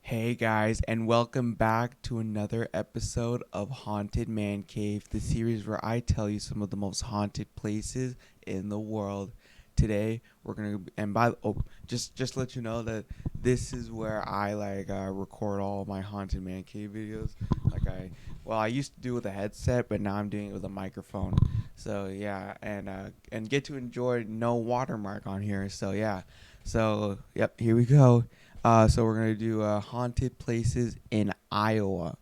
Hey guys, and welcome back to another episode of Haunted Man Cave, the series where I tell you some of the most haunted places in the world. Today we're gonna just to let you know that this is where I record all my Haunted Man Cave videos. I used to do it with a headset, but now I'm doing it with a microphone. So yeah, and get to enjoy no watermark on here. So yeah, here we go. So we're gonna do haunted places in Iowa.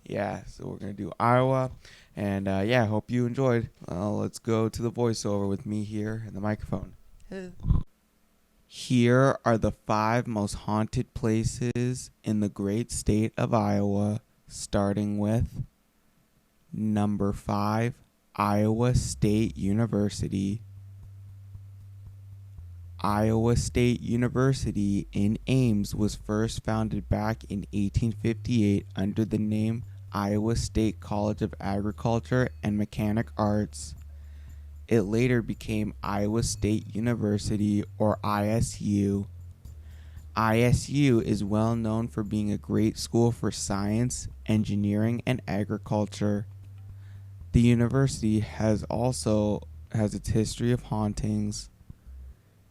Yeah, so we're gonna do Iowa, and hope you enjoyed. Let's go to the voiceover with me here and the microphone. Here are the 5 most haunted places in the great state of Iowa, starting with number 5, Iowa State University. Iowa State University in Ames was first founded back in 1858 under the name Iowa State College of Agriculture and Mechanic Arts. It later became Iowa State University, or ISU. ISU is well known for being a great school for science, engineering, and agriculture. The university has its history of hauntings.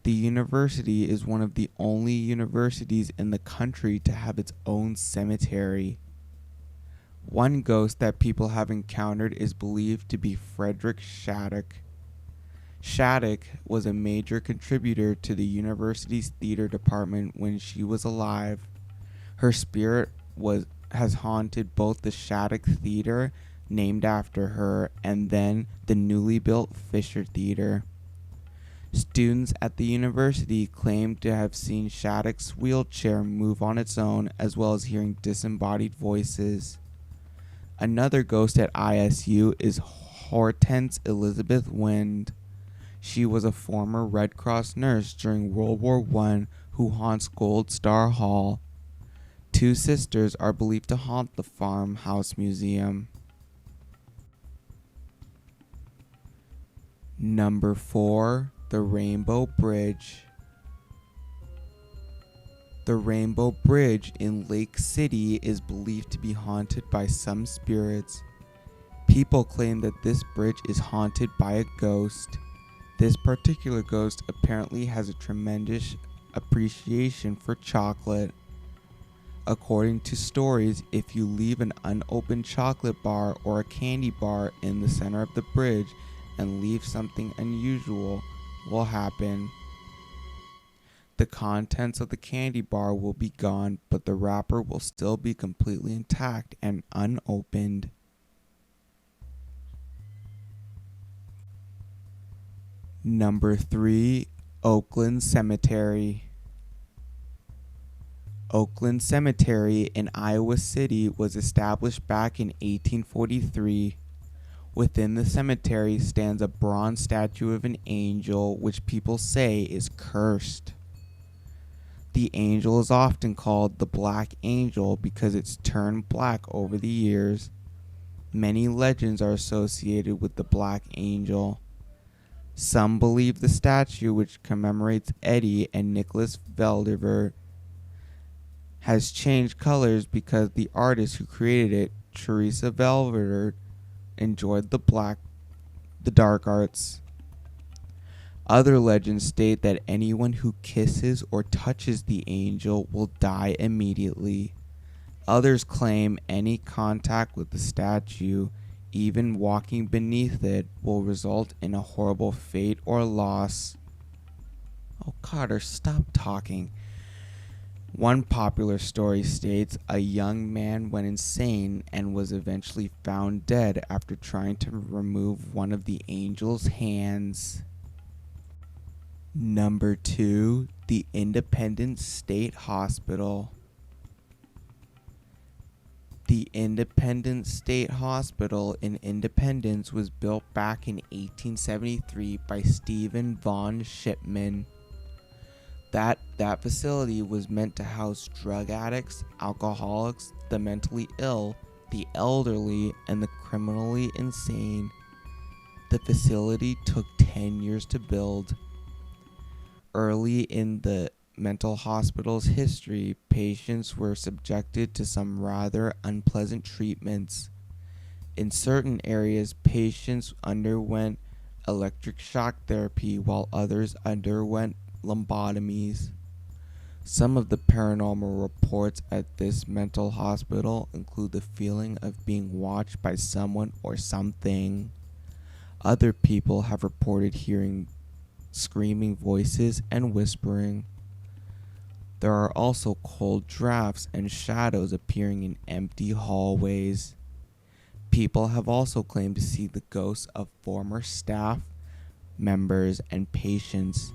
The university is one of the only universities in the country to have its own cemetery. One ghost that people have encountered is believed to be Frederick Shattuck. Shattuck was a major contributor to the university's theater department when she was alive. Her spirit has haunted both the Shattuck Theater, named after her, and then the newly built Fisher Theater. Students at the university claimed to have seen Shattuck's wheelchair move on its own, as well as hearing disembodied voices. Another ghost at ISU is Hortense Elizabeth Wind. She was a former Red Cross nurse during World War I who haunts Gold Star Hall. 2 sisters are believed to haunt the Farmhouse Museum. Number 4, the Rainbow Bridge. The Rainbow Bridge in Lake City is believed to be haunted by some spirits. People claim that this bridge is haunted by a ghost. This particular ghost apparently has a tremendous appreciation for chocolate. According to stories, if you leave an unopened chocolate bar or a candy bar in the center of the bridge and leave, something unusual will happen. The contents of the candy bar will be gone, but the wrapper will still be completely intact and unopened. Number 3, Oakland Cemetery. Oakland Cemetery in Iowa City was established back in 1843. Within the cemetery stands a bronze statue of an angel, which people say is cursed. The angel is often called the Black Angel because it's turned black over the years. Many legends are associated with the Black Angel. Some believe the statue, which commemorates Eddie and Nicholas Veldiver, has changed colors because the artist who created it, Teresa Veldiver, enjoyed the dark arts. Other legends state that anyone who kisses or touches the angel will die immediately. Others claim any contact with the statue, even walking beneath it, will result in a horrible fate or loss. Oh, Carter, stop talking. One popular story states a young man went insane and was eventually found dead after trying to remove one of the angel's hands. Number 2, the Independence State Hospital. The Independence State Hospital in Independence was built back in 1873 by Stephen Von Shipman. That facility was meant to house drug addicts, alcoholics, the mentally ill, the elderly, and the criminally insane. The facility took 10 years to build. Early in the mental hospital's history, patients were subjected to some rather unpleasant treatments. In certain areas, patients underwent electric shock therapy while others underwent lobotomies. Some of the paranormal reports at this mental hospital include the feeling of being watched by someone or something. Other people have reported hearing screaming voices and whispering. There are also cold drafts and shadows appearing in empty hallways. People have also claimed to see the ghosts of former staff members and patients.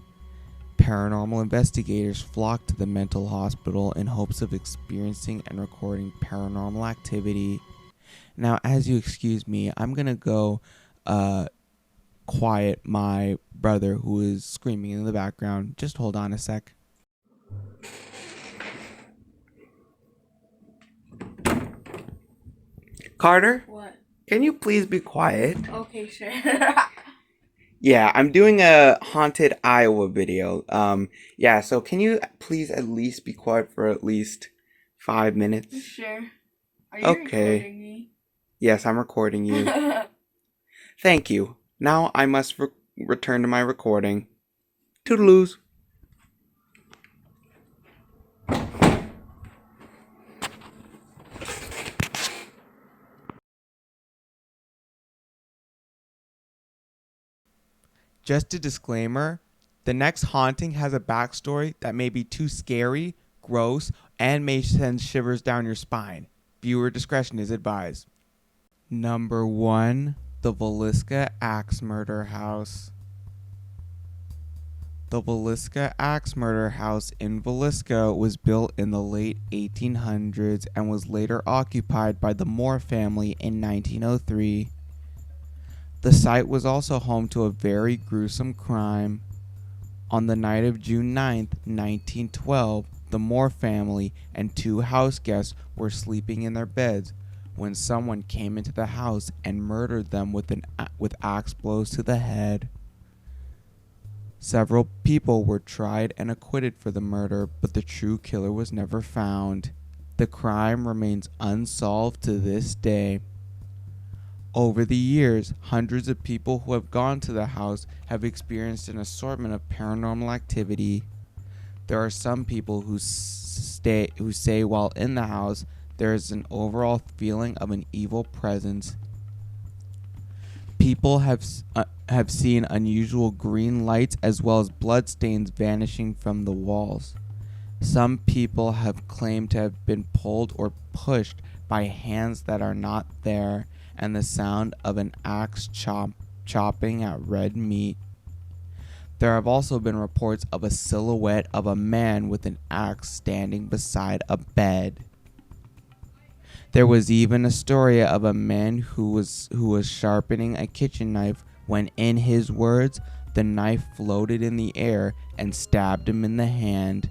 Paranormal investigators flock to the mental hospital in hopes of experiencing and recording paranormal activity. Now, as you excuse me, I'm going to go quiet my brother who is screaming in the background. Just hold on a sec. Carter? What? Can you please be quiet? Okay, sure. Yeah, I'm doing a haunted Iowa video. Yeah, so can you please at least be quiet for at least 5 minutes? Sure. Are you recording me? Yes, I'm recording you. Thank you. Now I must return to my recording. Toodaloos. Just a disclaimer, the next haunting has a backstory that may be too scary, gross, and may send shivers down your spine. Viewer discretion is advised. Number 1. The Villisca Axe Murder House. The Villisca Axe Murder House in Villisca was built in the late 1800s and was later occupied by the Moore family in 1903. The site was also home to a very gruesome crime. On the night of June 9, 1912, the Moore family and 2 house guests were sleeping in their beds when someone came into the house and murdered them with axe blows to the head. Several people were tried and acquitted for the murder, but the true killer was never found. The crime remains unsolved to this day. Over the years, hundreds of people who have gone to the house have experienced an assortment of paranormal activity. There are some people who say while in the house, there is an overall feeling of an evil presence. People have seen unusual green lights as well as bloodstains vanishing from the walls. Some people have claimed to have been pulled or pushed by hands that are not there, and the sound of an axe chopping at red meat. There have also been reports of a silhouette of a man with an axe standing beside a bed. There was even a story of a man who was sharpening a kitchen knife when, in his words, the knife floated in the air and stabbed him in the hand.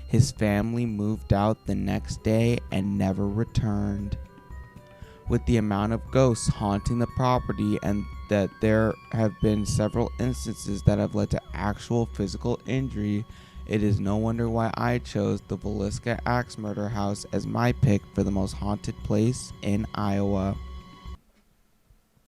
His family moved out the next day and never returned. With the amount of ghosts haunting the property and that there have been several instances that have led to actual physical injury, it is no wonder why I chose the Villisca Axe Murder House as my pick for the most haunted place in Iowa.